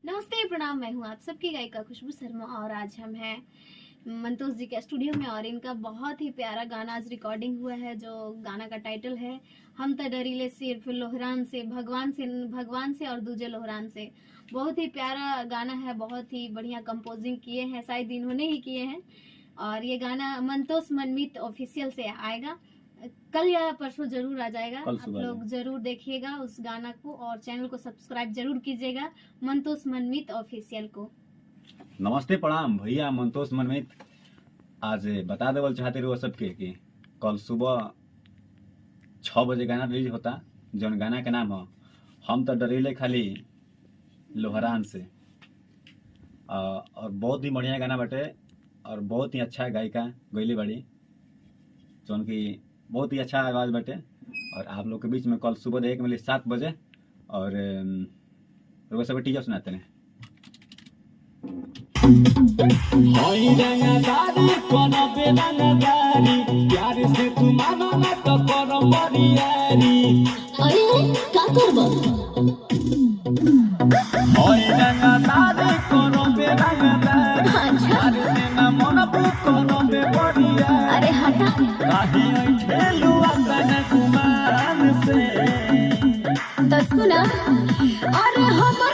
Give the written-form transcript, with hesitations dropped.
नमस्ते प्रणाम, मैं हूँ आप सबकी गायिका खुशबू शर्मा और आज हम हैं मंतोष जी के स्टूडियो में और इनका बहुत ही प्यारा गाना आज रिकॉर्डिंग हुआ है। जो गाना का टाइटल है हम त डरीले सिर्फ लोहरान से, भगवान से और दूजे लोहरान से। बहुत ही प्यारा गाना है, बहुत ही बढ़िया कंपोजिंग किए हैं, शायद इन्होंने ही किए हैं। और ये गाना मंतोष मनमीत ऑफिशियल से आएगा, कल या परसों जरूर आ जाएगा। आप लोग जरूर देखिएगा उस गाना को और चैनल को सब्सक्राइब जरूर कीजिएगा मंतोष मनमीत ऑफिशियल को। नमस्ते प्रणाम भैया, मंतोष मनमीत आज बता देवल चाहते रहो सबके कि कल सुबह 6 बजे गाना रिलीज होता, जौन गाना के नाम है हम तो डरीले खाली लोहरान से। और बहुत ही बढ़िया गाना बाटे और बहुत ही अच्छा गायिका गईली बड़ी, जौन की बहुत ही अच्छा आवाज़ बाटे। और आप लोग के बीच में कल सुबह देखे मिली 7 बजे और लोग सब टीचर सुनाते हैं। प्यार से तू मानो ना तो करो बरियारी। अरे का करबो ओए रंगदारी करो बेरंगदारी। प्यार से ना मन करो बे बरियारी। अरे हटा काहे खेलू अपन गुमान से। तो सुना अरे हमर